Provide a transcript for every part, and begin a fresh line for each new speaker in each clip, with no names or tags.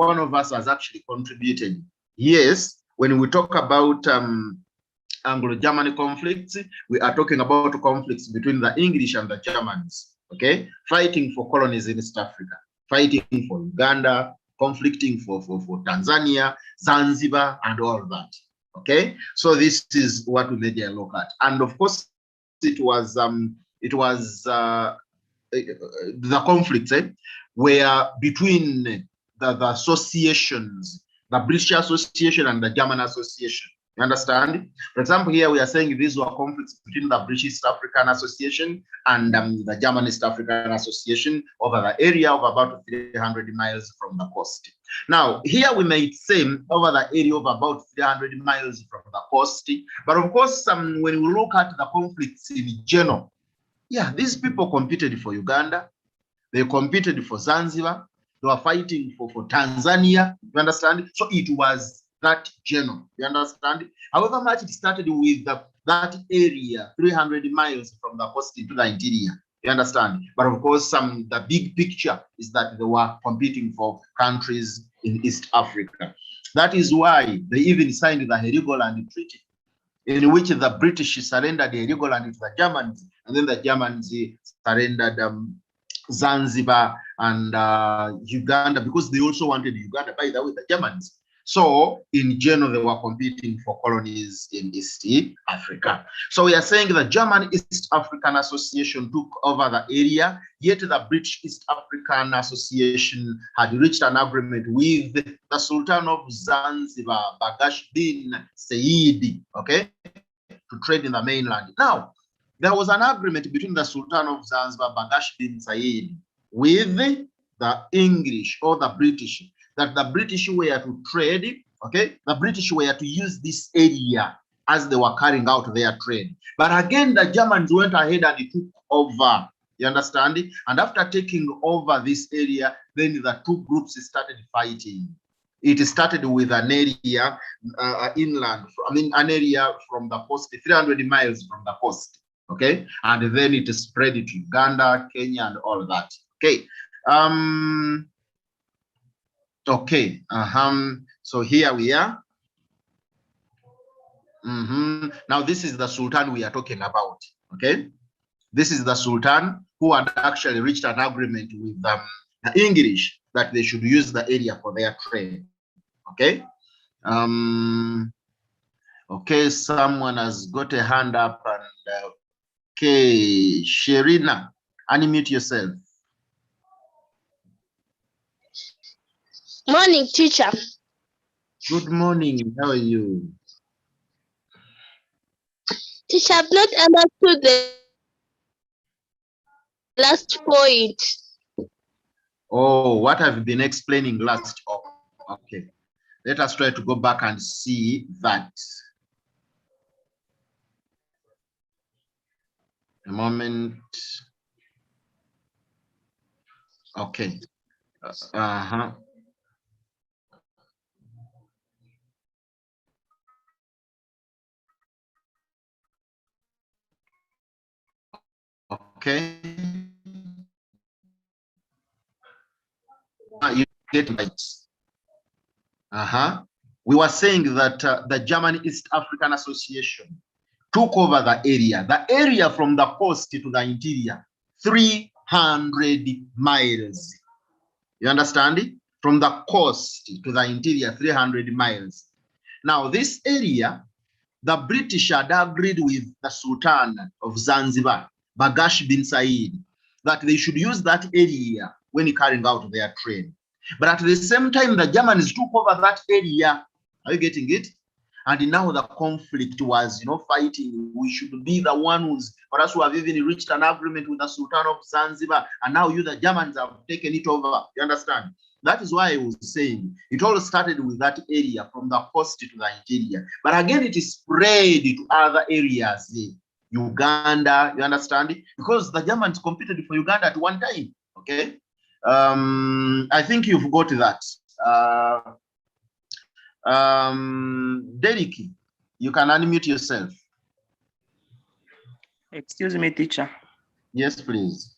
one of us has actually contributed. Yes, when we talk about Anglo-German conflicts, we are talking about conflicts between the English and the Germans, okay? Fighting for colonies in East Africa, fighting for Uganda, conflicting for Tanzania, Zanzibar, and all that, okay? So this is what we made a look at. And of course, it was the conflicts were between the associations, the British Association and the German Association. You understand? For example, here we are saying these were conflicts between the British East African Association and the German East African Association over the area of about 300 miles from the coast. Now, here we may say over the area of about 300 miles from the coast. But of course, when we look at the conflicts in general, yeah, these people competed for Uganda. They competed for Zanzibar. They were fighting for Tanzania. You understand? So it was that general. You understand? However much it started with that area, 300 miles from the coast into the interior. You understand? But of course, the big picture is that they were competing for countries in East Africa. That is why they even signed the Heligoland Treaty, in which the British surrendered Heligoland to the Germans, and then the Germans surrendered Zanzibar and Uganda, because they also wanted Uganda, by the way, the Germans. So in general, they were competing for colonies in East Africa. So we are saying the German East African Association took over the area, yet the British East African Association had reached an agreement with the Sultan of Zanzibar, Bagash bin Said, okay, to trade in the mainland. Now, there was an agreement between the Sultan of Zanzibar, Bagash bin Said, with the English or the British, that the British were to trade, okay? The British were to use this area as they were carrying out their trade. But again, the Germans went ahead and took over, you understand? And after taking over this area, then the two groups started fighting. It started with an area inland, an area from the coast, 300 miles from the coast, okay? And then it spread to Uganda, Kenya, and all that, okay? Okay, so here we are. Now this is the Sultan we are talking about, okay? This is the Sultan who had actually reached an agreement with the English that they should use the area for their trade, okay? Okay, someone has got a hand up, and okay, Sherina, unmute yourself.
Morning, teacher.
Good morning. How are you?
Teacher, I've not understood the last point.
Oh, what have you been explaining last? Oh, okay. Let us try to go back and see that. A moment. Okay. Okay. You get it. We were saying that the German East African Association took over the area from the coast to the interior, 300 miles. You understand? From the coast to the interior, 300 miles. Now, this area, the British had agreed with the Sultan of Zanzibar, Bagash bin Said, that they should use that area when carrying out their trade. But at the same time, the Germans took over that area. Are you getting it? And now the conflict was, fighting. We should be the one who's, for us who have even reached an agreement with the Sultan of Zanzibar, and now you, the Germans, have taken it over. You understand? That is why I was saying it all started with that area from the coast to the interior. But again, it is spread to other areas, Uganda, you understand? Because the Germans competed for Uganda at one time, okay? I think you've got that. Derek, you can unmute yourself.
Excuse me, teacher.
Yes, please.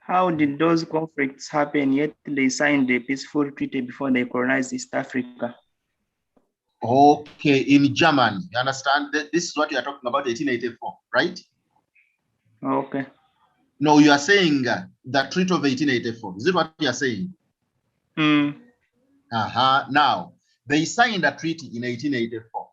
How did those conflicts happen, yet they signed a peaceful treaty before they colonized East Africa?
Okay, in Germany, you understand? This is what you are talking about, 1884, right?
Okay.
No, you are saying the Treaty of 1884. Is it what you are saying? Now, they signed a treaty in 1884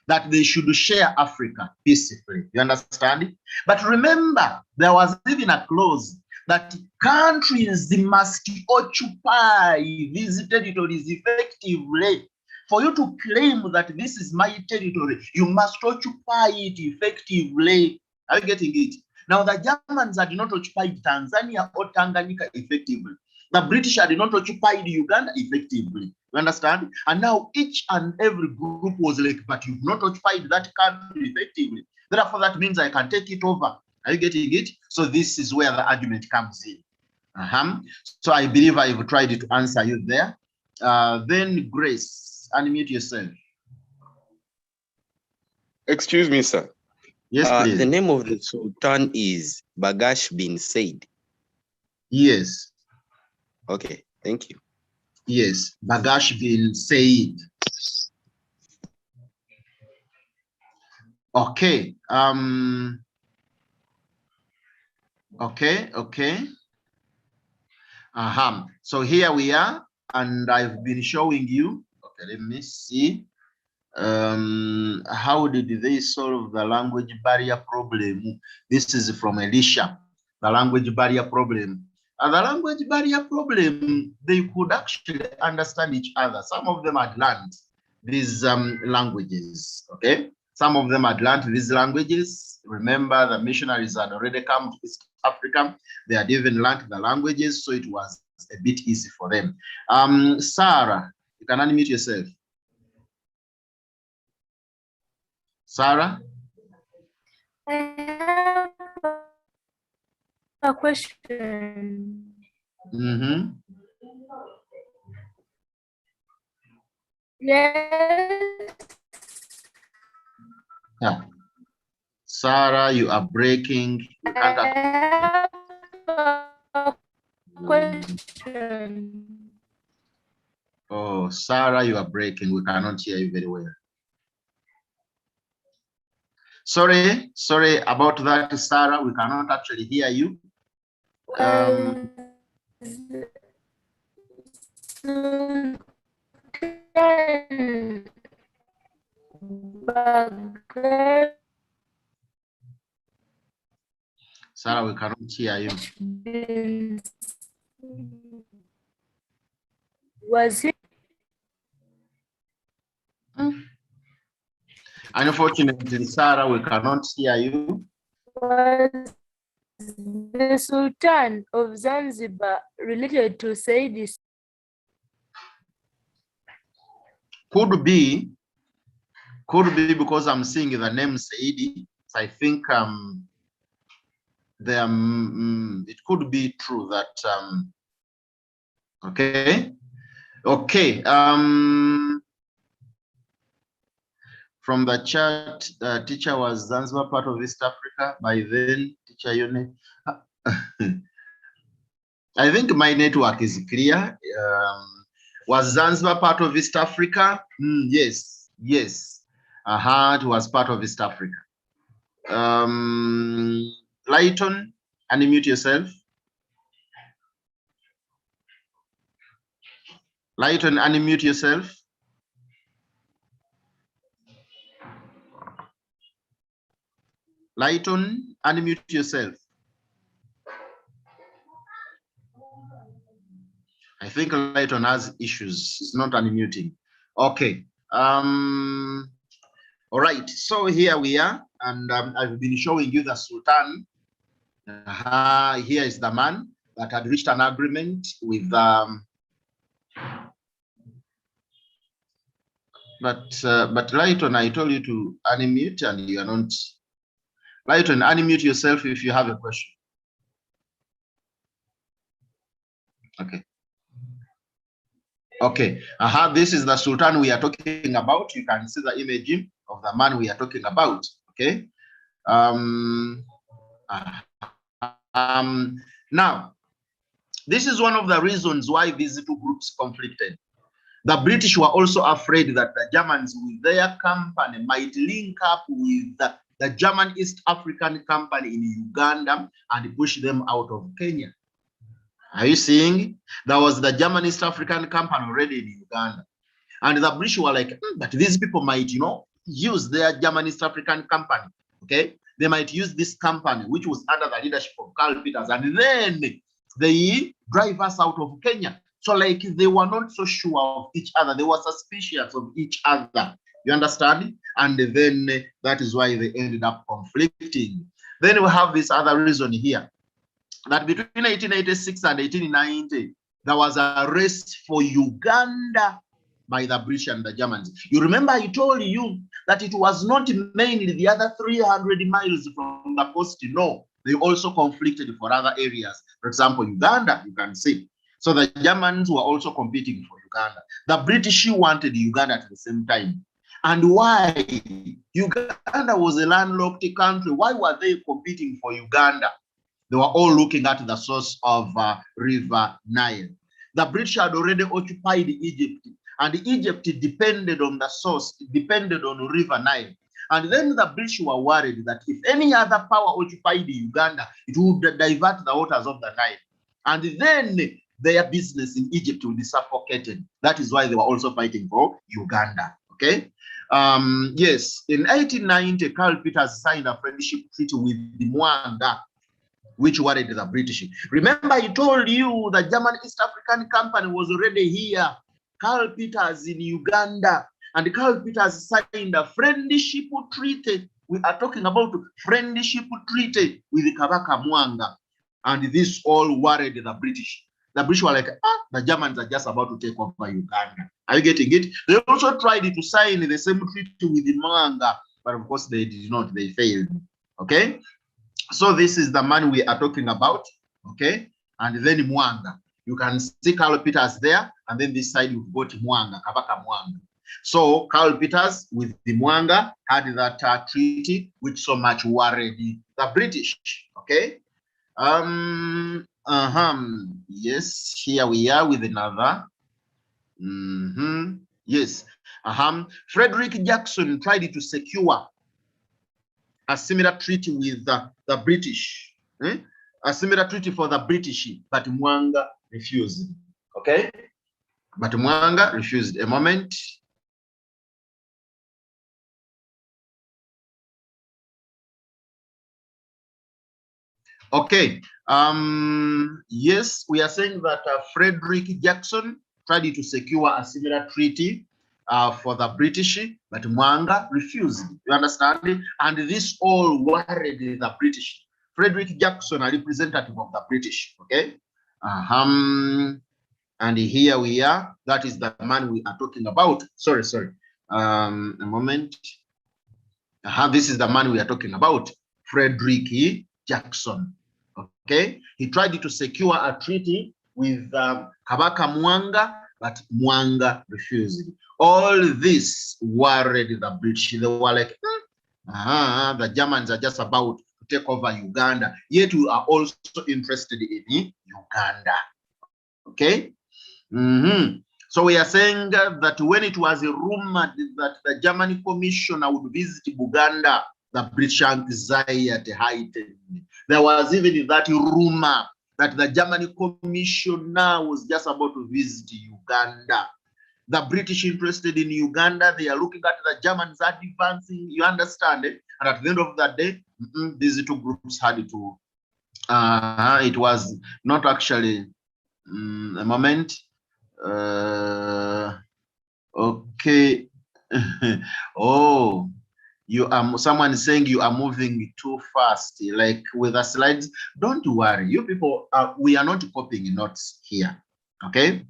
that they should share Africa peacefully. You understand? But remember, there was even a clause that countries must occupy these territories effectively. For you to claim that this is my territory, you must occupy it effectively. Are you getting it? Now, the Germans had not occupied Tanzania or Tanganyika effectively. The British had not occupied Uganda effectively. You understand? And now each and every group was like, but you've not occupied that country effectively. Therefore, that means I can take it over. Are you getting it? So this is where the argument comes in. So I believe I've tried to answer you there. Then Grace, unmute yourself.
Excuse me, sir.
Yes, please.
The name of the Sultan is Bagash bin Said.
Yes.
Okay, thank you.
Yes, Bagash bin Said. Okay. Okay. So here we are, and I've been showing you. Okay, let me see. How did they solve the language barrier problem? This is from Elisha, the language barrier problem. And the language barrier problem, they could actually understand each other. Some of them had learned these languages, okay? Some of them had learned these languages. Remember, the missionaries had already come to East Africa. They had even learned the languages, so it was a bit easy for them. Sarah, you can unmute yourself. Sarah?
I have a question. Yes.
Yeah. Sarah, you are breaking. You can't
I have a question.
Oh, Sarah, you are breaking. We cannot hear you very well. Sorry about that, Sarah. We cannot actually hear you. Sarah, we cannot hear you.
Was it?
Unfortunately, Sarah, we cannot hear you.
Was the Sultan of Zanzibar related to Said?
Could be because I'm seeing the name Saidi. So I think it could be true that okay. From the chat, teacher was Zanzibar part of East Africa. By then, teacher unit. I think my network is clear. Was Zanzibar part of East Africa? Yes. It was part of East Africa. Lighton, unmute yourself. Lighton, unmute yourself. Lighton, unmute yourself. I think Lighton has issues. It's not unmuting. Okay. All right. So here we are, and I've been showing you the Sultan. Here is the man that had reached an agreement with. But Lighton, I told you to unmute, and you are not. Lighton, unmute yourself if you have a question. Okay. This is the Sultan we are talking about. You can see the image of the man we are talking about. Okay. Now, This is one of the reasons why these two groups conflicted. The British were also afraid that the Germans with their company might link up with the German East African Company in Uganda and push them out of Kenya. Are you seeing? There was the German East African Company already in Uganda. And the British were like, but these people might, use their German East African Company, okay? They might use this company, which was under the leadership of Karl Peters, and then they drive us out of Kenya. So like they were not so sure of each other. They were suspicious of each other. You understand? And then that is why they ended up conflicting. Then we have this other reason here, that between 1886 and 1890, there was a race for Uganda by the British and the Germans. You remember I told you that it was not mainly the other 300 miles from the coast. No, they also conflicted for other areas. For example, Uganda, you can see. So the Germans were also competing for Uganda. The British wanted Uganda at the same time. And why? Uganda was a landlocked country. Why were they competing for Uganda? They were all looking at the source of River Nile. The British had already occupied Egypt, and Egypt depended on the source, depended on River Nile. And then the British were worried that if any other power occupied Uganda, it would divert the waters of the Nile. And then their business in Egypt would be suffocated. That is why they were also fighting for Uganda. Okay. Yes, in 1890, Karl Peters signed a friendship treaty with the Mwanga, which worried the British. Remember, I told you the German East African Company was already here. Karl Peters in Uganda, and Karl Peters signed a friendship treaty. We are talking about friendship treaty with Kabaka Mwanga, and this all worried the British. The British were like, the Germans are just about to take over Uganda. Are you getting it? They also tried to sign the same treaty with the Mwanga, but of course they did not. They failed. Okay, so this is the man we are talking about. Okay, and then Mwanga. You can see Karl Peters there, and then this side you've got Mwanga, Kabaka Mwanga. So Karl Peters with the Mwanga had that treaty, which so much worried the British. Okay. Yes, here we are with another. Yes. Frederick Jackson tried to secure a similar treaty with the British. A similar treaty for the British, but Mwanga refused. Okay? But Mwanga refused. A moment. Okay. Yes, we are saying that Frederick Jackson tried to secure a similar treaty for the British, but Mwanga refused. You understand? And this all worried the British. Frederick Jackson, a representative of the British. Okay. And here we are. That is the man we are talking about. Sorry. A moment. This is the man we are talking about. Frederick Jackson. Okay, he tried to secure a treaty with Kabaka Mwanga, but Mwanga refused. All this worried the British. They were like, the Germans are just about to take over Uganda, yet we are also interested in Uganda. Okay. So we are saying that when it was rumored that the German commissioner would visit Uganda, the British anxiety heightened. There was even that rumor that the German commissioner was just about to visit Uganda. The British interested in Uganda, they are looking at the Germans advancing, you understand it? And at the end of that day, these two groups had to, it was not actually, a moment. Okay. Oh. You are someone saying you are moving too fast, like with the slides. Don't worry, you people, we are not copying notes here. Okay,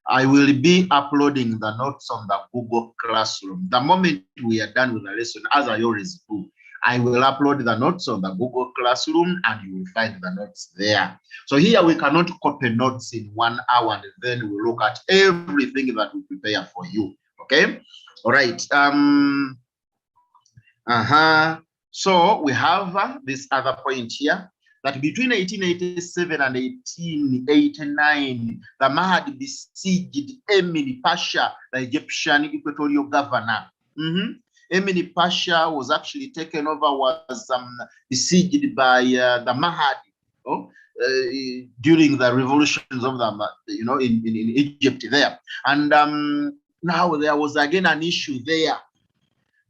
I will be uploading the notes on the Google Classroom. The moment we are done with the lesson, as I always do, I will upload the notes on the Google Classroom and you will find the notes there. So here we cannot copy notes in 1 hour and then we look at everything that we prepare for you. Okay, all right. So we have this other point here. that between 1887 and 1889, the Mahdi besieged Emini Pasha, the Egyptian equatorial governor. Emini Pasha was actually taken over, was besieged by the Mahdi during the revolutions of the, in Egypt there. And now there was again an issue there.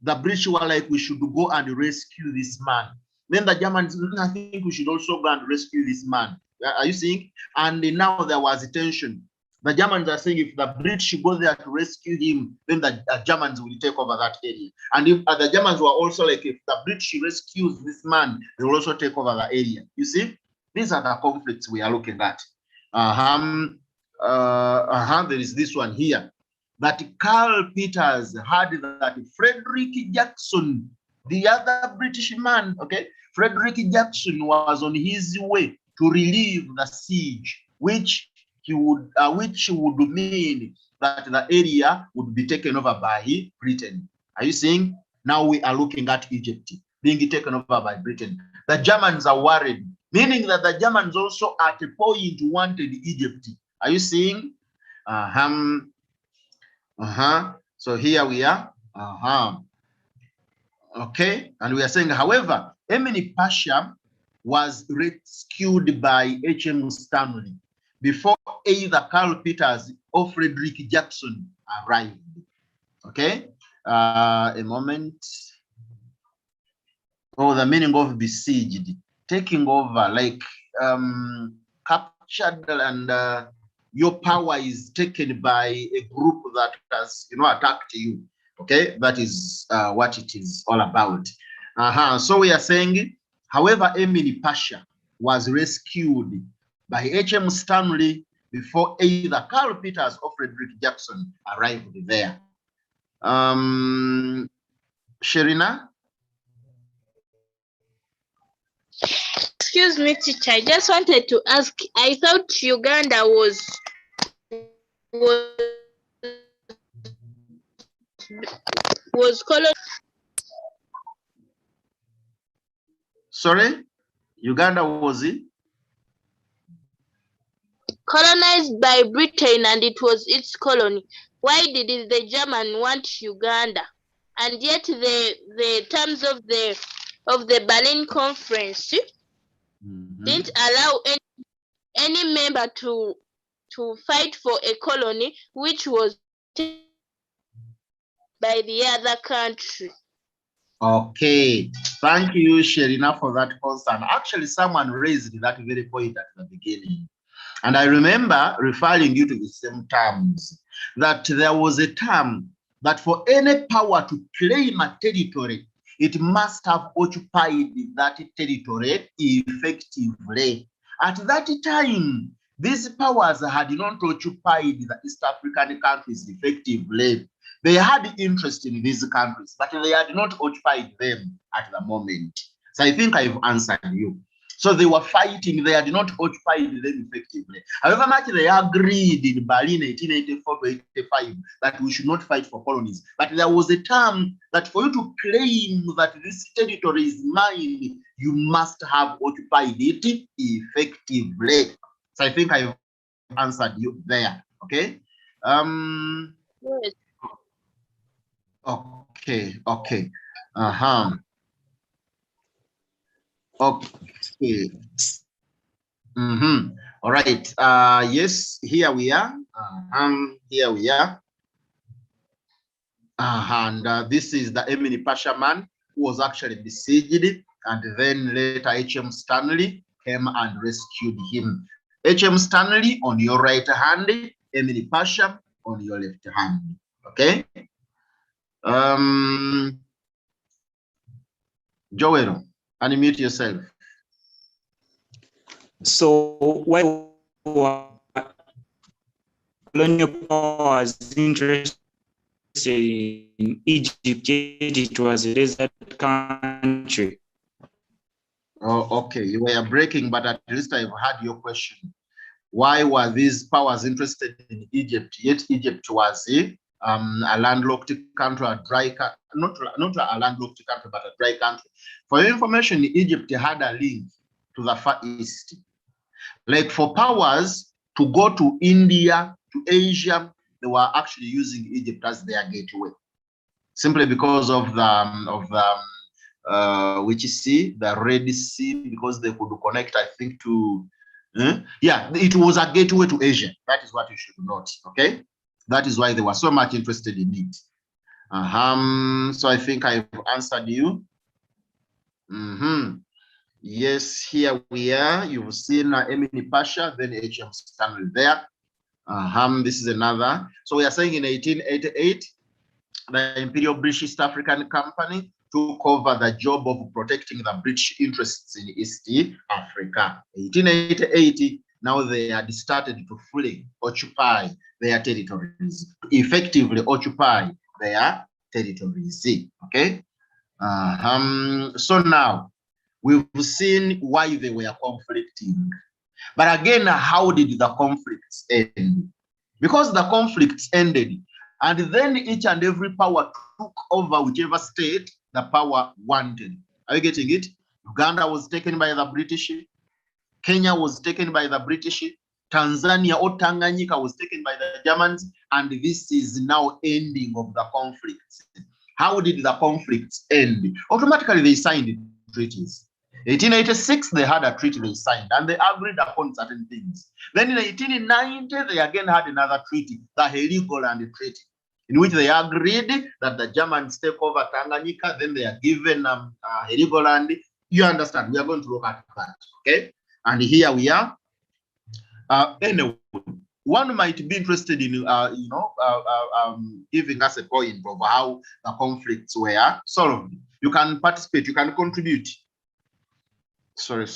The British were like, we should go and rescue this man. Then the Germans, I think we should also go and rescue this man. Are you seeing? And now there was a tension. The Germans are saying if the British go there to rescue him, then the Germans will take over that area. And if the Germans were also like, if the British rescues this man, they will also take over the area. You see? These are the conflicts we are looking at. There is this one here. That Carl Peters had that Frederick Jackson, the other British man, okay? Frederick Jackson was on his way to relieve the siege, which would mean that the area would be taken over by Britain. Are you seeing? Now we are looking at Egypt being taken over by Britain. The Germans are worried, meaning that the Germans also at a point wanted Egypt. Are you seeing? So here we are. Okay, and we are saying, however, Emini Pasha was rescued by H.M. Stanley before either Carl Peters or Frederick Jackson arrived. Okay, a moment. Oh, the meaning of besieged, taking over, like captured, and your power is taken by a group that has, attacked you. Okay, that is what it is all about. So we are saying, however, Emini Pasha was rescued by H.M. Stanley before either Carl Peters or Frederick Jackson arrived there. Sherina?
Excuse me, teacher. I just wanted to ask. I thought Uganda was colonized.
Sorry, Uganda was it?
Colonized by Britain, and it was its colony. Why did the German want Uganda? And yet the terms of the Berlin Conference didn't allow any member to fight for a colony which was by the other country.
Okay, thank you, Sherina, for that concern. Actually, someone raised that very point at the beginning. And I remember referring you to the same terms, that there was a term that for any power to claim a territory, it must have occupied that territory effectively. At that time, these powers had not occupied the East African countries effectively. They had interest in these countries, but they had not occupied them at the moment. So I think I've answered you. So they were fighting, they had not occupied them effectively. However much they agreed in Berlin 1884 to 85 that we should not fight for colonies. But there was a term that for you to claim that this territory is mine, you must have occupied it effectively. So I think I've answered you there. Okay.
Yes.
Okay. Okay. All right. Yes, here we are. Here we are. And this is the Emini Pasha man who was actually besieged, and then later H.M. Stanley came and rescued him. H.M. Stanley on your right hand, Emini Pasha on your left hand. Okay. Joel, unmute yourself.
So why were colonial powers interested in Egypt? It was a desert country.
Oh, okay. You were breaking, but at least I've heard your question. Why were these powers interested in Egypt? Yet Egypt was a landlocked country, a dry country, not a landlocked country, but a dry country. For your information, Egypt had a link to the Far East. Like for powers to go to India, to Asia, they were actually using Egypt as their gateway, simply because of which sea, the Red Sea, because they could connect, I think, to yeah, it was a gateway to Asia. That is what you should note. Okay, that is why they were so much interested in it. So I think I've answered you. Yes, here we are. You've seen Emini Pasha, then H.M. Stanley there. This is another. So we are saying in 1888, the Imperial British East African Company took over the job of protecting the British interests in East Africa. 1888, now they had started to fully occupy their territories, effectively occupy their territories. Okay. So now we've seen why they were conflicting. But again, how did the conflicts end? Because the conflicts ended, and then each and every power took over whichever state the power wanted. Are you getting it? Uganda was taken by the British. Kenya was taken by the British. Tanzania or Tanganyika was taken by the Germans. And this is now ending of the conflicts. How did the conflicts end? Automatically, they signed treaties. 1886, they had a treaty they signed, and they agreed upon certain things. Then in 1890, they again had another treaty, the Heligoland Treaty, in which they agreed that the Germans take over Tanganyika, then they are given Heligoland. You understand? We are going to look at that, okay? And here we are. Anyway, one might be interested in, giving us a point of how the conflicts were solved. You can participate, you can contribute. Sorry.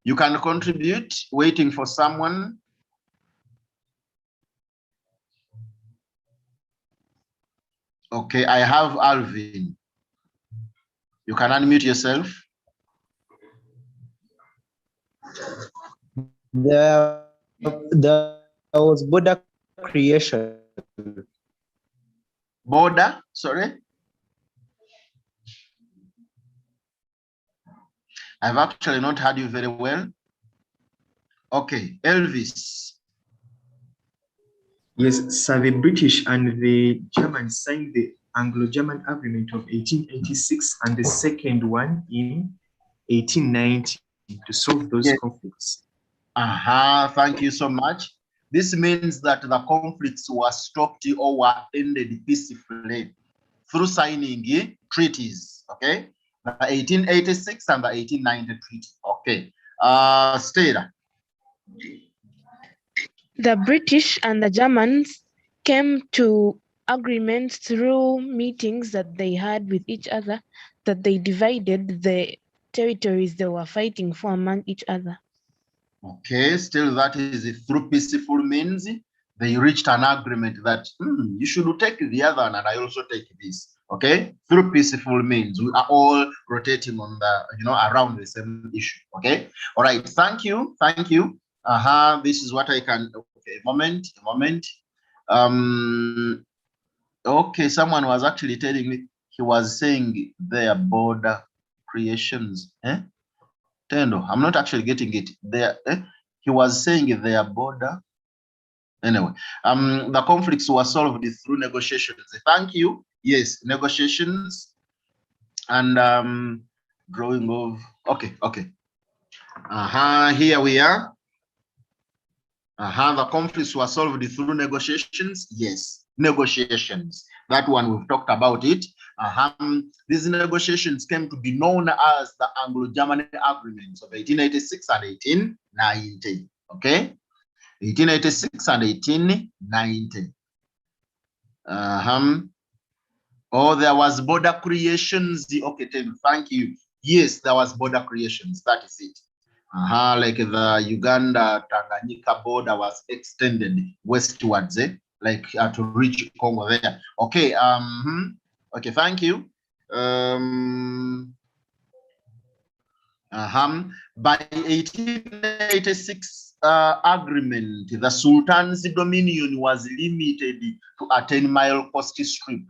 You can contribute, waiting for someone. Okay, I have Alvin. You can unmute yourself.
There was border creation.
Border, sorry? I've actually not heard you very well. Okay, Elvis.
Yes, so the British and the Germans signed the Anglo-German Agreement of 1886 and the second one in 1890 to solve those conflicts.
Thank you so much. This means that the conflicts were stopped or were ended peacefully through signing treaties, okay? The 1886 and the 1890 treaty, okay. Stella.
The British and the Germans came to agreements through meetings that they had with each other, that they divided the territories they were fighting for among each other. Okay,
still that is through peaceful means. They reached an agreement that you should take the other one and I also take this. Okay, through peaceful means, we are all rotating on the, around the same issue. Okay, all right, thank you. This is what I can. Okay, a moment. Okay, someone was actually telling me, he was saying their border creations. Tendo, I'm not actually getting it. He was saying their border. Anyway, the conflicts were solved through negotiations. Thank you. Yes, negotiations and drawing of. Okay. Here we are. The conflicts were solved through negotiations. Yes, negotiations. That one we've talked about it. These negotiations came to be known as the Anglo-German Agreements of 1886 and 1890. Okay, 1886 and 1890. Oh, there was border creations. Okay, thank you. Yes, there was border creations. That is it. Like the Uganda-Tanganyika border was extended westwards, like to reach Congo there. Okay. Okay, thank you. By 1886 agreement, the Sultan's dominion was limited to a 10-mile coast strip.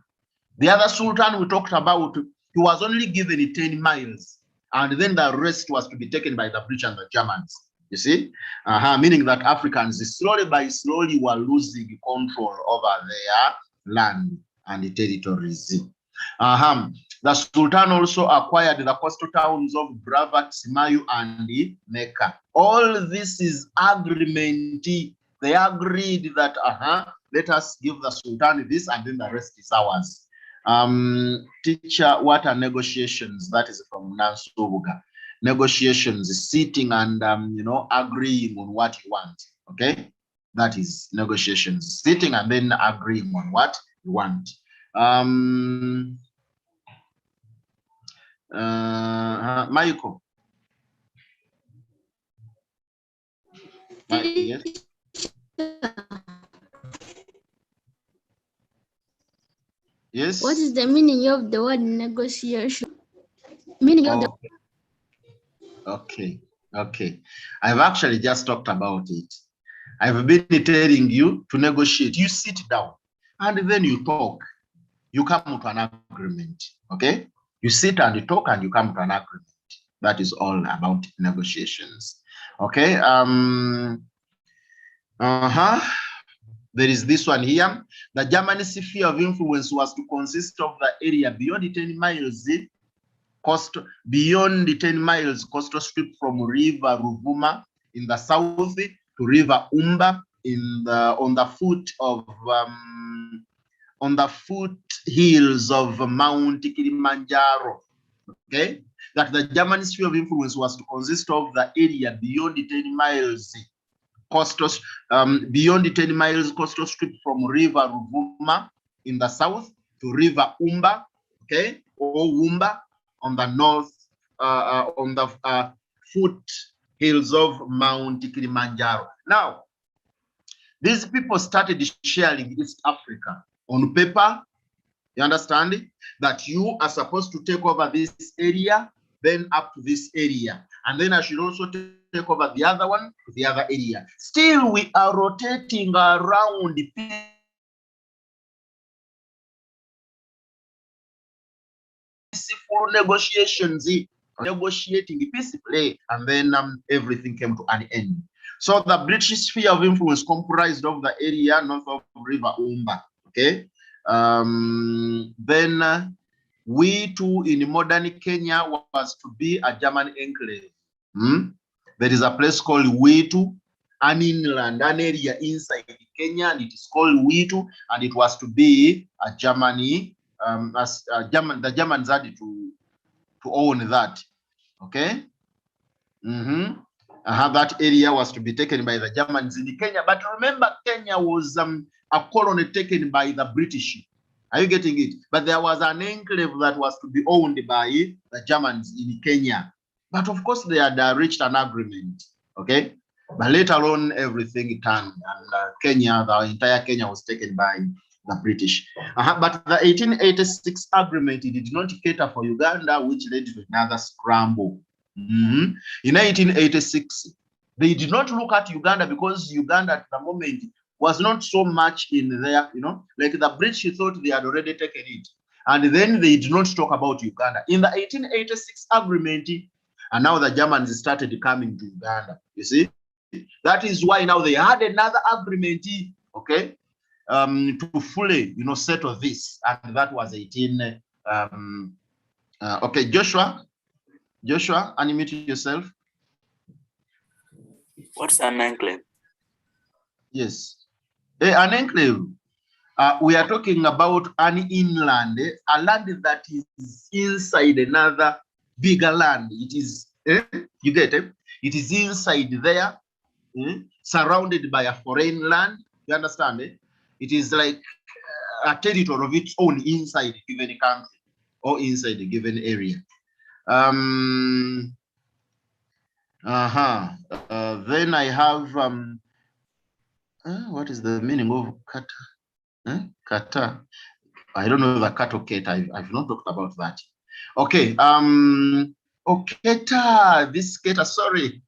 The other Sultan we talked about, he was only given 10 miles. and then the rest was to be taken by the British and the Germans. You see, meaning that Africans slowly by slowly were losing control over their land and the territories. The Sultan also acquired the coastal towns of Bravat, Simayu, and Mecca. All this is agreement. They agreed that let us give the Sultan this, and then the rest is ours. Teacher, what are negotiations? That is from Nansubuga. Negotiations is sitting and agreeing on what you want. Okay, that is negotiations, sitting and then agreeing on what you want. Michael. Yes. Yes.
What is the meaning of the word negotiation? Meaning of
Okay. I've actually just talked about it. I've been telling you to negotiate. You sit down and then you talk. You come to an agreement. Okay? You sit and you talk and you come to an agreement. That is all about negotiations. Okay? There is this one here. The German sphere of influence was to consist of the area beyond the 10 miles coastal strip from River Ruvuma in the south to River Umba on the foothills of Mount Kilimanjaro. Okay, that the German sphere of influence was to consist of the area beyond the 10 miles coastal strip from River Ruvuma in the south to River Umba, okay, or Wumba on the north, on the foothills of Mount Kilimanjaro. Now, these people started sharing East Africa on paper. You understand that you are supposed to take over this area, then up to this area, and then I should also take over the other one to the other area. Still, we are rotating around the peaceful negotiations, negotiating peacefully, and then everything came to an end. So the British sphere of influence comprised of the area north of River Umba. Okay, then Witu in modern Kenya was to be a German enclave. There is a place called Witu, an inland, an area inside Kenya, and it is called Witu, and it was to be a Germany. The Germans had to own that. Okay. That area was to be taken by the Germans in Kenya. But remember, Kenya was a colony taken by the British. Are you getting it? But there was an enclave that was to be owned by the Germans in Kenya. But of course, they had reached an agreement. Okay. But later on, everything turned, and Kenya, the entire Kenya was taken by the British. But the 1886 agreement did not cater for Uganda, which led to another scramble. In 1886, they did not look at Uganda because Uganda at the moment was not so much in there, like the British thought they had already taken it. And then they did not talk about Uganda. In the 1886 agreement, and now the Germans started coming to Uganda, you see? That is why now they had another agreement, okay, to fully, settle this. And that was 18, okay, Joshua, unmute yourself.
What's an enclave?
Yes. An enclave. We are talking about an inland, a land that is inside another bigger land. It is, you get it? It is inside there, surrounded by a foreign land. You understand it? It is like a territory of its own inside a given country or inside a given area. Then I have what is the meaning of kata? Kata. I don't know the katoketa. I've not talked about that. Okay. Keta. This keta. Sorry.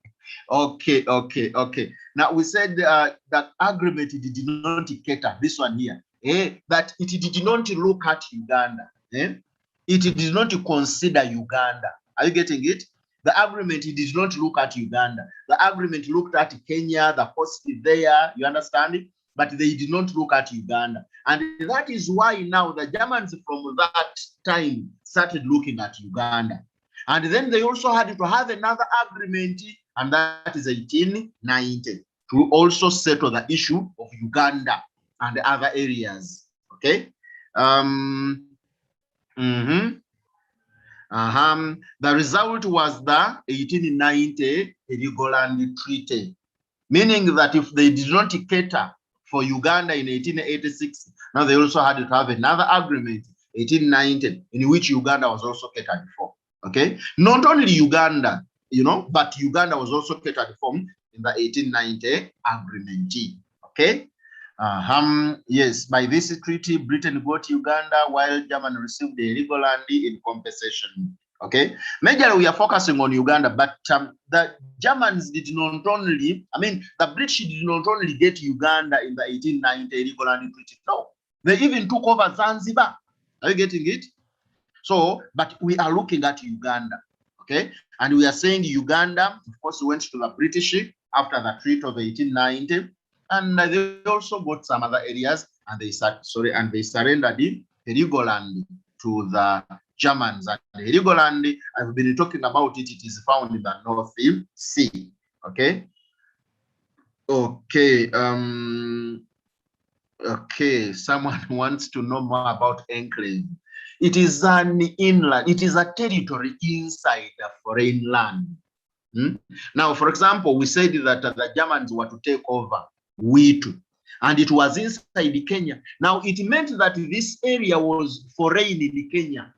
Okay. Now we said that agreement did not cater. This one here. That it did not look at Uganda. It did not consider Uganda. Are you getting it? The agreement did not look at Uganda. The agreement looked at Kenya, the coast there, you understand it? But they did not look at Uganda. And that is why now the Germans from that time started looking at Uganda. And then they also had to have another agreement, and that is 1890, to also settle the issue of Uganda and other areas. Okay? The result was the 1890 Heligoland Treaty, meaning that if they did not cater for Uganda in 1886, now they also had to have another agreement, 1890, in which Uganda was also catered for. Okay, not only Uganda, you know, but Uganda was also catered for in the 1890 agreement. Okay. Yes, by this treaty, Britain got Uganda while Germany received the Heligoland in compensation. Okay, majorly we are focusing on Uganda, but the Germans did not only, the British did not only get Uganda in the 1890 Heligoland treaty. No, they even took over Zanzibar. Are you getting it? So, but we are looking at Uganda, okay? And we are saying Uganda, of course, went to the British after the treaty of 1890, and they also got some other areas, and they surrendered Heligoland to the Germans. And Heligoland, I've been talking about it. It is found in the North Sea. Okay. Okay. Okay. Someone wants to know more about enclave. It is an inland. It is a territory inside a foreign land. Now, for example, we said that the Germans were to take over Witu, and it was inside Kenya. Now, it meant that this area was foreign in Kenya.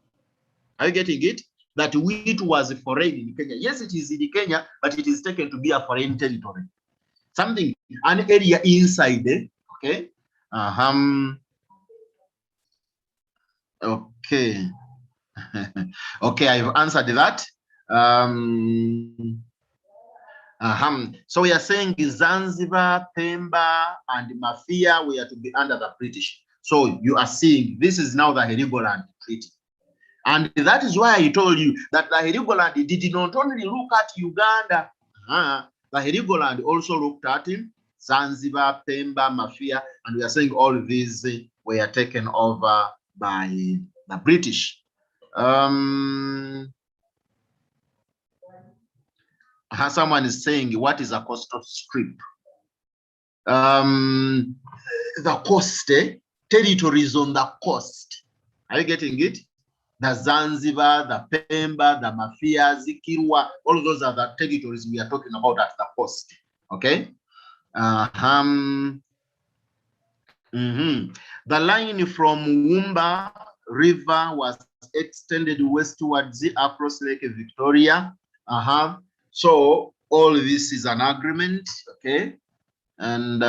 Are you getting it? That Witu was foreign in Kenya. Yes, it is in Kenya, but it is taken to be a foreign territory. Something, an area inside it. Okay. Okay. Okay, I've answered that. So we are saying Zanzibar, Pemba, and Mafia were to be under the British. So you are seeing this is now the Heligoland Treaty. And that is why I told you that the Heligoland did not only look at Uganda. The Heligoland also looked at Zanzibar, Pemba, Mafia, and we are saying all of these were taken over by the British. Someone is saying, what is a coastal strip? The coast, territories on the coast. Are you getting it? The Zanzibar, the Pemba, the Mafia, Zikirwa, all of those are the territories we are talking about at the coast. Okay? The line from Wumba River was extended westwards across Lake Victoria. So all this is an agreement, okay? And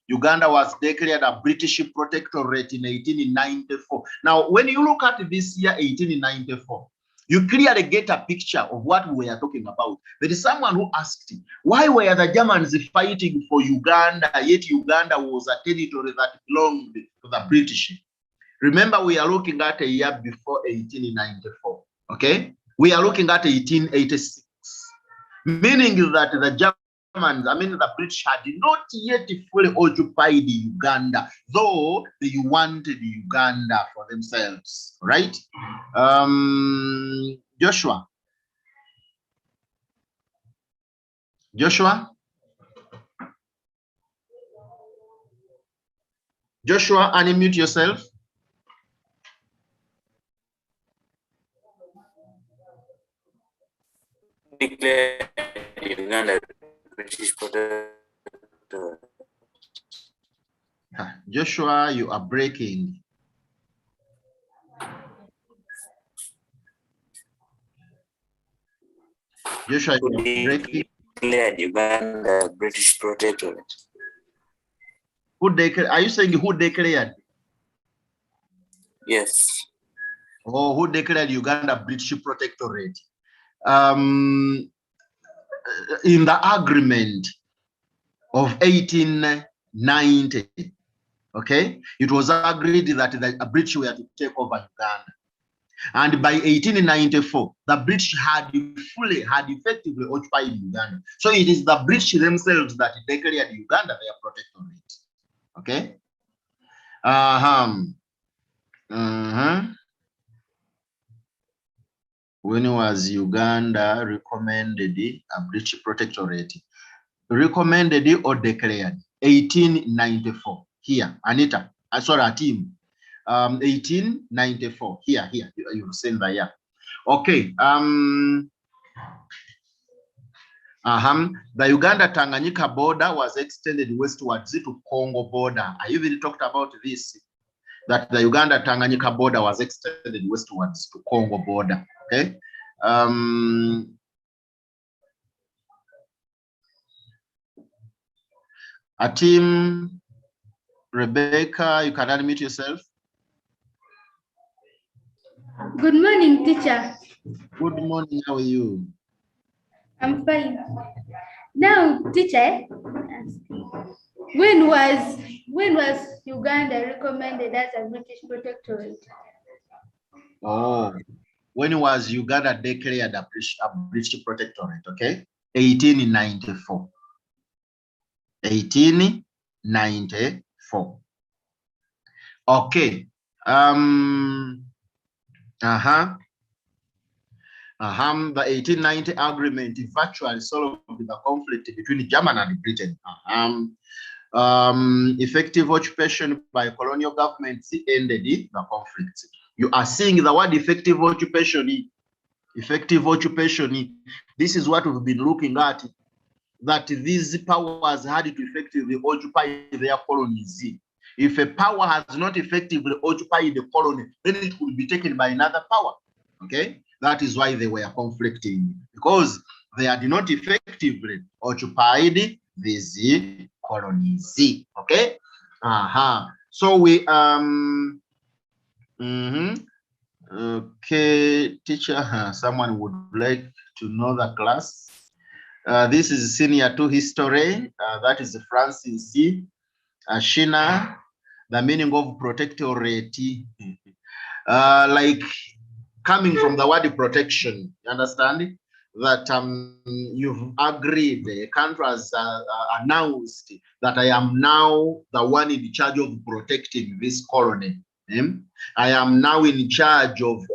Uganda was declared a British protectorate in 1894. Now, when you look at this year, 1894, you clearly get a picture of what we are talking about. There is someone who asked, why were the Germans fighting for Uganda, yet Uganda was a territory that belonged to the British? Remember, we are looking at a year before 1894, okay? We are looking at 1886, meaning that the Germans, the British had not yet fully occupied Uganda, though they wanted Uganda for themselves, right? Joshua, unmute yourself.
Declared Uganda British protectorate.
Joshua, you are breaking. Joshua, you are breaking.
Declared Uganda British protectorate.
Who declared? Are you saying who declared?
Yes.
Oh, who declared Uganda British protectorate? In the agreement of 1890, okay, it was agreed that the British were to take over Uganda. And by 1894, the British had effectively occupied Uganda. So it is the British themselves that declared Uganda their protectorate. Okay. When was Uganda recommended a British protectorate? Recommended or declared? 1894. Here, Anita. Sorry, a team. 1894. Here, you've seen that. Yeah. Okay. The Uganda-Tanganyika border was extended westwards to Congo border. I even talked about this, that the Uganda-Tanganyika border was extended westwards to Congo border. Okay. A team, Rebecca, you can unmute yourself.
Good morning, teacher.
Good morning. How are you?
I'm fine. Now, teacher, when was Uganda recommended as a British protectorate?
Oh, when was Uganda declared a British protectorate? Okay, 1894. 1894. Okay. The 1890 agreement virtually solved the conflict between Germany and Britain. Effective occupation by colonial governments ended the conflict. You are seeing the word effective occupation. Effective occupation. This is what we've been looking at, that these powers had to effectively occupy their colonies. If a power has not effectively occupied the colony, then it could be taken by another power. Okay, that is why they were conflicting, because they had not effectively occupied these colonies. Okay. So we okay, teacher, someone would like to know the class. This is senior 2 history. That is Francis C. Shina. The meaning of protectorate, like coming from the word protection. You understand that you've agreed, the country has announced that I am now the one in charge of protecting this colony. I am now in charge of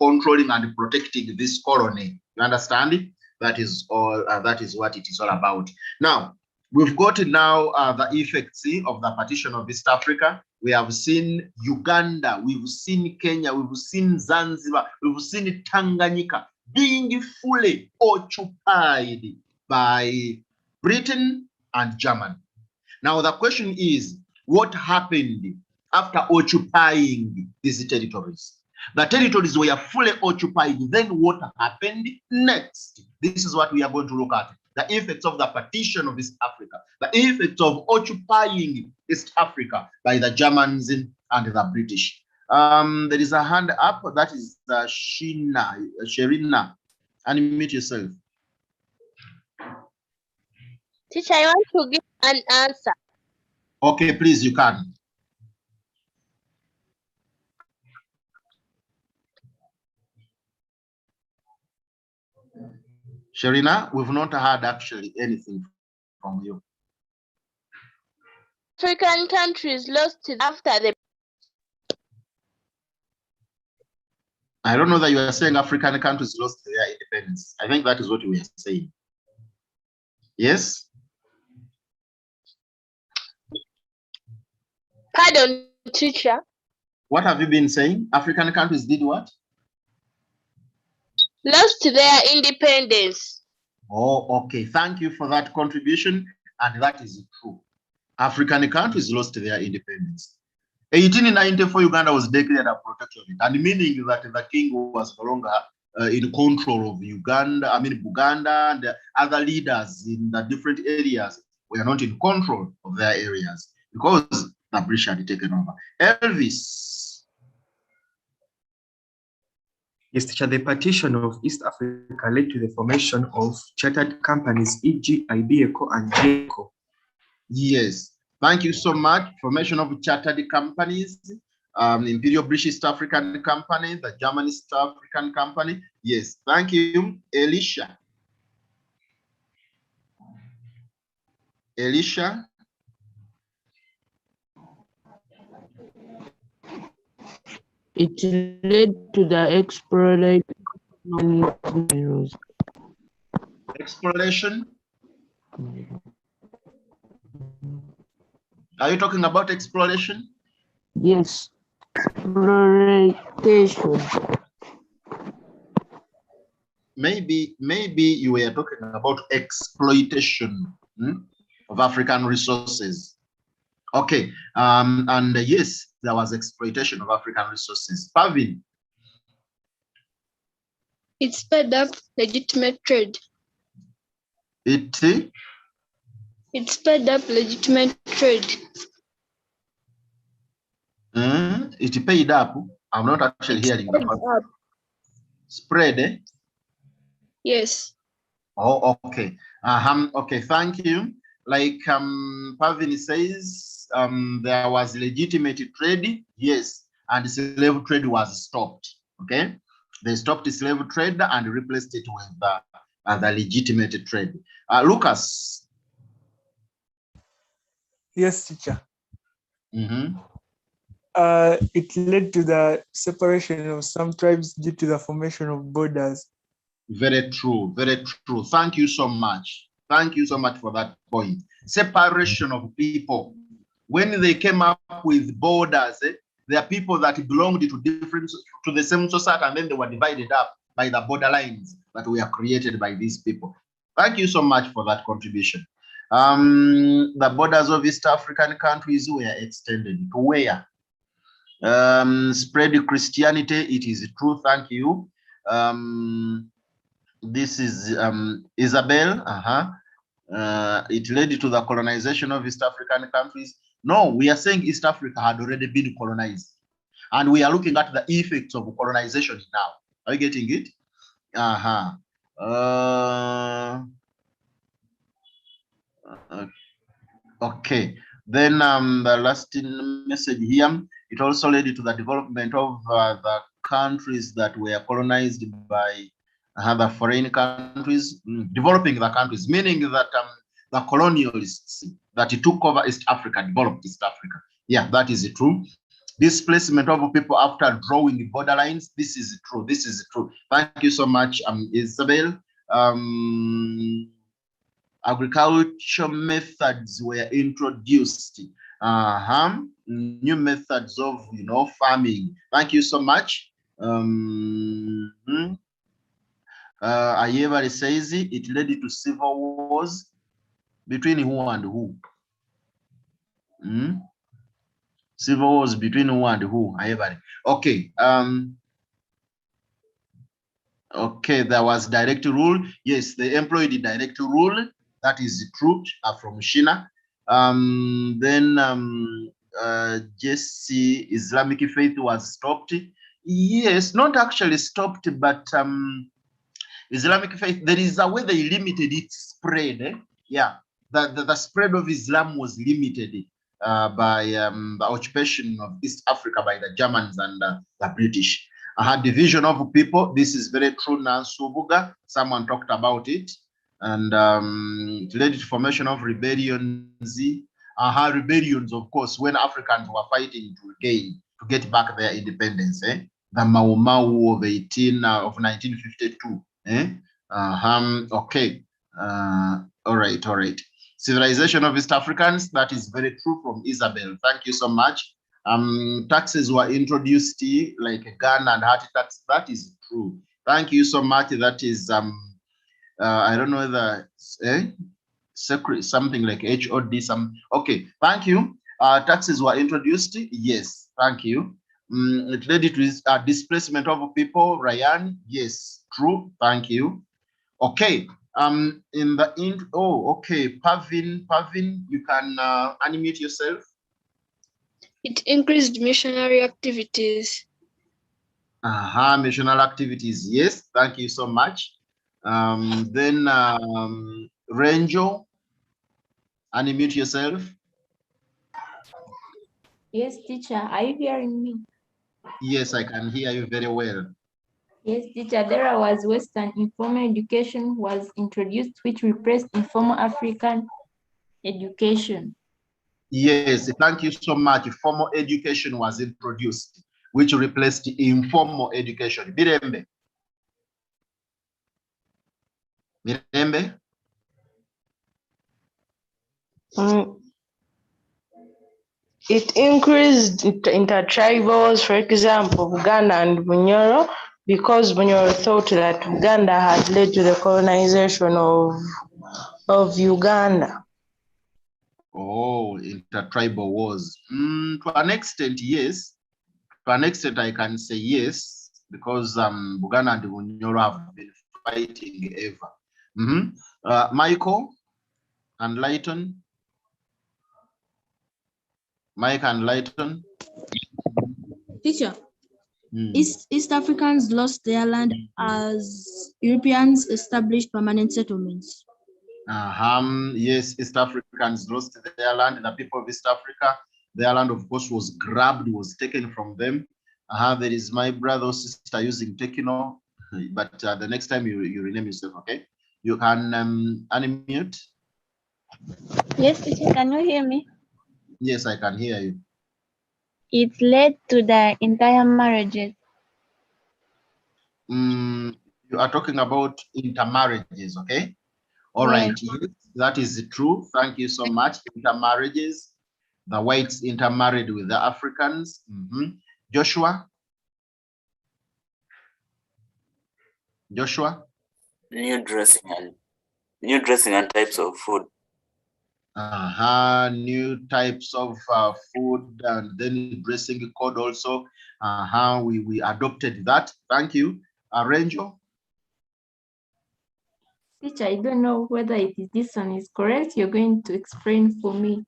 controlling and protecting this colony. You understand? That is all. That is what it is all about. Now, we've got now the effects of the partition of East Africa. We have seen Uganda, we've seen Kenya, we've seen Zanzibar, we've seen Tanganyika being fully occupied by Britain and Germany. Now the question is, what happened after occupying these territories? The territories were fully occupied. Then what happened next? This is what we are going to look at. The effects of the partition of East Africa, the effects of occupying East Africa by the Germans and the British. There is a hand up. That is Sherina. Unmute yourself.
Teacher, I want to give an answer.
Okay, please, you can. Sherina, we've not heard actually anything from you.
African countries lost after the...
I don't know that you are saying African countries lost their independence. I think that is what we are saying. Yes?
Pardon, teacher.
What have you been saying? African countries did what?
Lost their independence.
Oh, okay. Thank you for that contribution. And that is true. African countries lost their independence. 1894, Uganda was declared a protectorate, and meaning that the king was no longer in control of Uganda. I mean, Buganda and the other leaders in the different areas were not in control of their areas because the British had taken over. Elvis.
Yes, teacher, the partition of East Africa led to the formation of chartered companies, e.g. Ibeco and JECO.
Yes, thank you so much. Formation of chartered companies, Imperial British East African Company, the German East African Company. Yes, thank you, Elisha. Elisha.
It led to the
exploration. Are you talking about exploration?
Yes, exploitation.
Maybe you were talking about exploitation of African resources. Okay, and yes, there was exploitation of African resources. Pavin.
It sped up legitimate trade.
It
sped up legitimate trade.
It paid up. I'm not actually hearing the word. Spread, eh?
Yes.
Oh, okay. Okay, thank you. Like Pavin says, there was legitimate trade, yes, and slave trade was stopped. Okay, they stopped the slave trade and replaced it with the legitimate trade. Lucas.
Yes, teacher.
Mm-hmm.
It led to the separation of some tribes due to the formation of borders.
Very true, very true. Thank you so much. Thank you so much for that point. Separation of people. When they came up with borders, there are people that belonged to the same society, and then they were divided up by the borderlines that were created by these people. Thank you so much for that contribution. The borders of East African countries were extended to where? Spread Christianity, it is true, thank you. This is Isabel. It led to the colonization of East African countries. No, we are saying East Africa had already been colonized. And we are looking at the effects of colonization now. Are you getting it? Okay. Then the last message here, it also led to the development of the countries that were colonized by other foreign countries, developing the countries, meaning that the colonialists that took over East Africa developed East Africa. Yeah, that is true. Displacement of people after drawing the borderlines. This is true. This is true. Thank you so much, Isabel. Agricultural methods were introduced. New methods of farming. Thank you so much. Ayebare says it led to civil wars between who and who? Civil wars between who and who? Ayebare. Okay. Okay, there was direct rule. Yes, they employed the direct rule. That is true from Shina. Then Jesse, Islamic faith was stopped. Yes, not actually stopped, but Islamic faith, there is a way they limited its spread. Yeah, the spread of Islam was limited by the occupation of East Africa by the Germans and the British. Division of people, this is very true. Nansubuga, someone talked about it, and it led to formation of rebellions. Rebellions, of course, when Africans were fighting to get back their independence. The Mau Mau of 1952. Okay. All right. Civilization of East Africans, that is very true from Isabel. Thank you so much. Taxes were introduced like a gun and heart tax. That is true. Thank you so much. That is I don't know whether secret something like HOD okay, thank you. Taxes were introduced. Yes, thank you. It led to displacement of people. Ryan, yes, true. Thank you. Okay. Okay, Pavin, you can unmute yourself.
It increased missionary activities.
Missionary activities. Yes, thank you so much. Then Ranjo, unmute yourself.
Yes, teacher. Are you hearing me?
Yes, I can hear you very well.
Yes, teacher. There was Western informal education was introduced, which replaced informal African education.
Yes, thank you so much. Formal education was introduced, which replaced informal education. Mirembe. Mirembe.
It increased intertribals, for example, Uganda and Bunyoro, because Bunyoro thought that Uganda had led to the colonization of Uganda.
Oh, intertribal wars. To an extent, yes. To an extent, I can say yes, because Buganda and Bunyoro have been fighting ever. Michael and Lighton. Mike and Lighton.
Teacher, East Africans lost their land as Europeans established permanent settlements.
Yes, East Africans lost their land. The people of East Africa, their land, of course, was grabbed, was taken from them. There is my brother or sister using techno, but the next time you rename yourself, okay? You can unmute.
Yes, teacher, can you hear me?
Yes, I can hear you.
It led to the entire marriages.
You are talking about intermarriages, okay? All right, yes, that is true. Thank you so much. Intermarriages, the whites intermarried with the Africans. Joshua? Joshua?
New dressing and types of food.
New types of food, and then dressing code also. We adopted that. Thank you. Angelo?
Teacher, I don't know whether this one is correct. You're going to explain for me.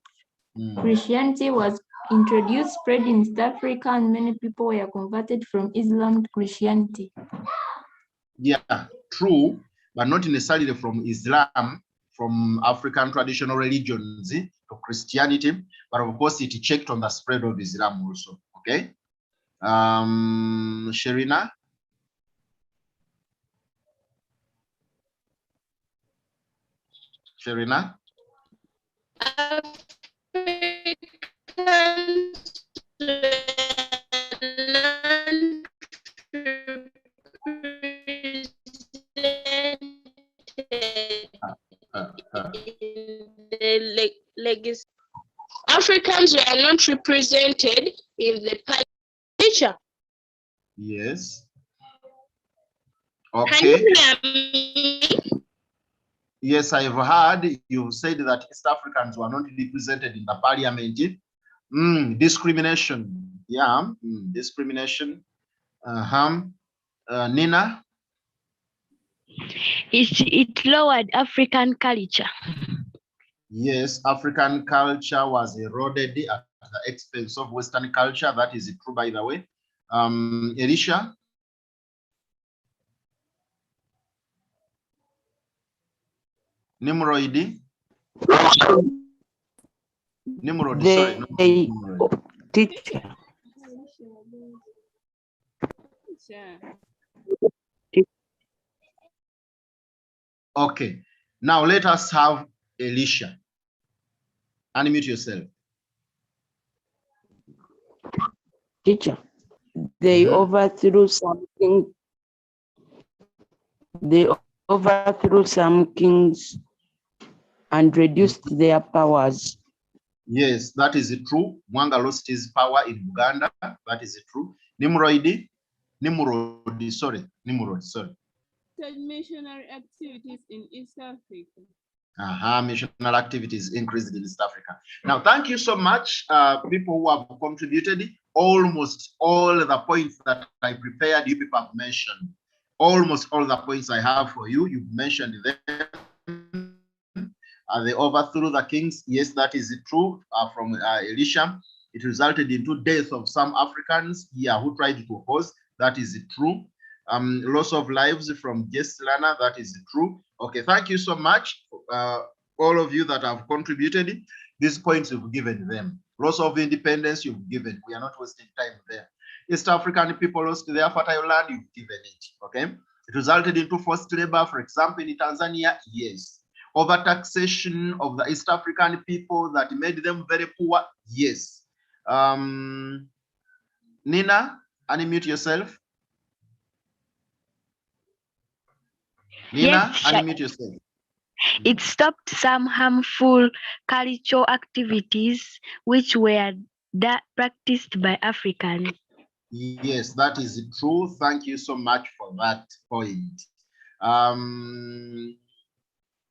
Christianity was introduced, spread in East Africa, and many people were converted from Islam to Christianity.
Yeah, true, but not necessarily from Islam, from African traditional religions to Christianity, but of course it checked on the spread of Islam also. Okay. Sherina? Sherina?
Africans were not represented in the picture.
Yes. Okay. Yes, I've heard you said that East Africans were not represented in the parliament. Discrimination. Yeah, discrimination. Nina?
It lowered African culture.
Yes, African culture was eroded at the expense of Western culture. That is true, by the way. Elisha? Nimrod? Nimrod, sorry.
Teacher.
Okay, now let us have Elisha. Unmute yourself.
Teacher, they overthrew something. They overthrew some kings and reduced their powers.
Yes, that is true. Mwanga lost his power in Uganda. That is true. Nimrod, sorry.
Missionary activities in East Africa.
Missional activities increased in East Africa. Now, thank you so much, people who have contributed. Almost all the points that I prepared, you people have mentioned. Almost all the points I have for you, you've mentioned them. They overthrew the kings. Yes, that is true. From Elisha, it resulted into death of some Africans who tried to oppose. That is true. Loss of lives from Lana. That is true. Okay, thank you so much, all of you that have contributed. These points we've given them. Loss of independence, you've given. We are not wasting time there. East African people lost their fertile land, you've given it. Okay. It resulted into forced labor, for example, in Tanzania, yes. Overtaxation of the East African people that made them very poor, yes. Nina, unmute yourself. Nina,
Yes,
unmute yourself.
it stopped some harmful cultural activities which were practiced by Africans.
Yes, that is true. Thank you so much for that point.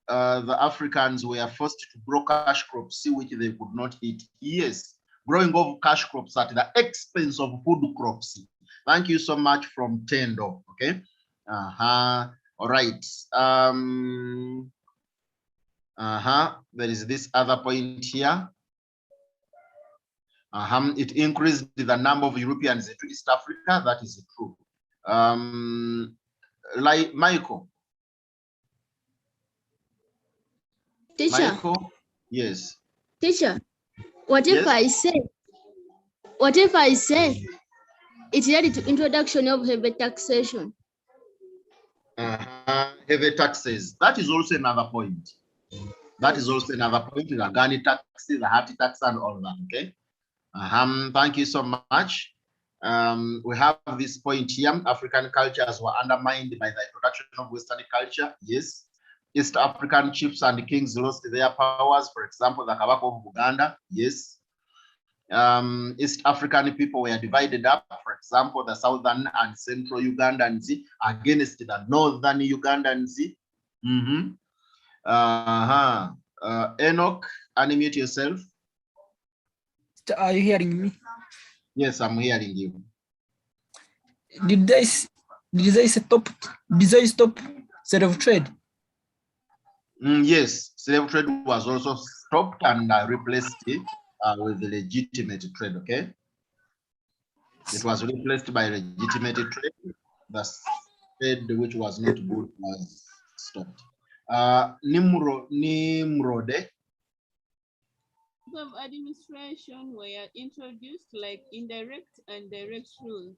The Africans were forced to grow cash crops, which they could not eat. Yes, growing of cash crops at the expense of food crops. Thank you so much from Tendo. Okay. All right. There is this other point here. It increased the number of Europeans to East Africa. That is true. Like Michael.
Teacher.
Michael, yes.
Teacher, what if
Yes.
I say it led to introduction of heavy taxation?
Heavy taxes. That is also another point. That is also another point. The Ghani taxes, the Hati tax, and all that. Okay. Thank you so much. We have this point here. African cultures were undermined by the introduction of Western culture. Yes. East African chiefs and kings lost their powers. For example, the Kabaka of Uganda. Yes. East African people were divided up. For example, the southern and central Ugandans against the northern Ugandans. Enoch, unmute yourself.
Are you hearing me?
Yes, I'm hearing you.
Did they stop slave trade?
Yes, slave trade was also stopped and replaced with the legitimate trade. Okay, it was replaced by legitimate trade. The trade which was not good was stopped. Nimrode.
Of administration were introduced like indirect and direct rule.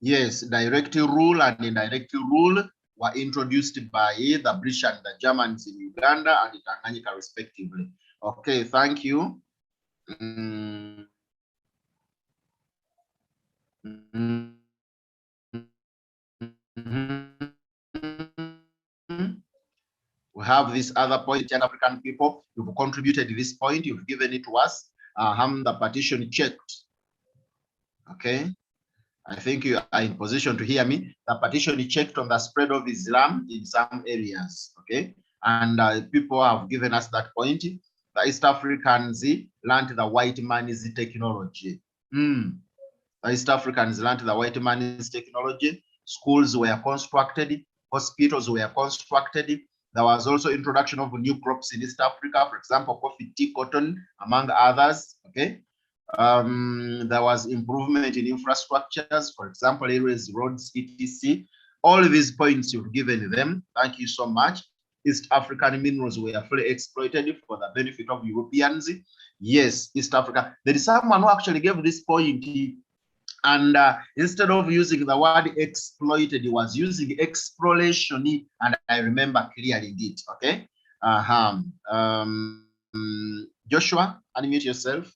Yes, direct rule and indirect rule were introduced by the British and the Germans in Uganda and Tanganyika respectively. Okay, thank you. We have this other point, young African people. You've contributed this point, you've given it to us. The partition checked. Okay. I think you are in position to hear me. The partition checked on the spread of Islam in some areas. Okay. And people have given us that point. The East Africans learned the white man's technology. The East Africans learned the white man's technology. Schools were constructed. Hospitals were constructed. There was also introduction of new crops in East Africa, for example, coffee, tea, cotton, among others. Okay. There was improvement in infrastructures, for example, areas, roads, etc. All of these points you've given them. Thank you so much. East African minerals were fully exploited for the benefit of Europeans. Yes, East Africa. There is someone who actually gave this point, and instead of using the word exploited, he was using exploration, and I remember clearly it. Okay. Joshua, unmute yourself.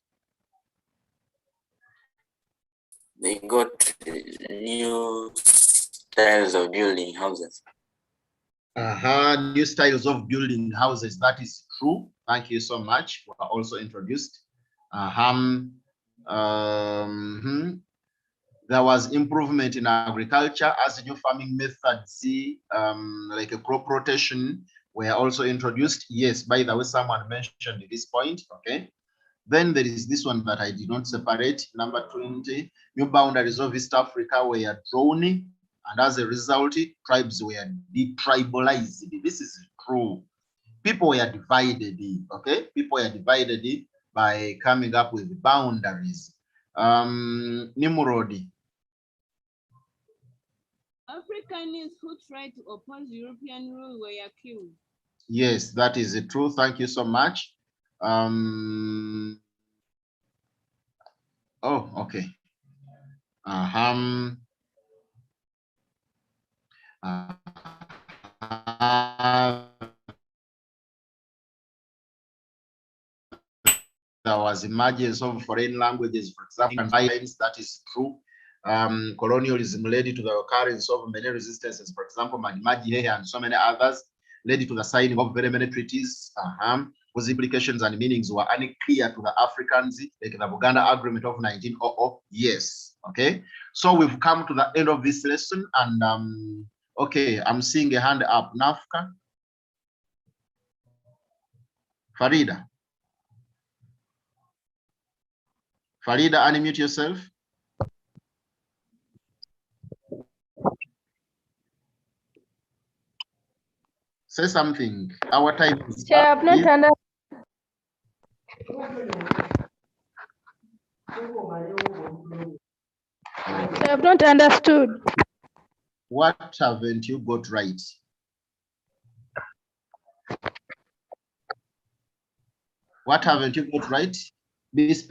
They got new styles of building houses.
New styles of building houses. That is true. Thank you so much. Were also introduced. There was improvement in agriculture as new farming methods, like a crop rotation, were also introduced. Yes, by the way, someone mentioned this point. Okay. Then there is this one that I did not separate. Number 20, new boundaries of East Africa were drawn, and as a result, tribes were detribalized. This is true. People were divided. Okay, people were divided by coming up with boundaries. Nimrod.
Africans who tried to oppose European rule were killed.
Yes, that is true. Thank you so much. Oh, okay. There was emergence of foreign languages, for example, that is true. Colonialism led to the occurrence of many resistances, for example, Majimaji and so many others, led to the signing of very many treaties, whose implications and meanings were unclear to the Africans, like the Buganda Agreement of 1900. Yes, okay. So we've come to the end of this lesson, and okay, I'm seeing a hand up. Nafka, Farida. Farida, unmute yourself. Say something. Our time is
Chair, I've not understood. I've not understood.
What haven't you got right? What haven't you got right?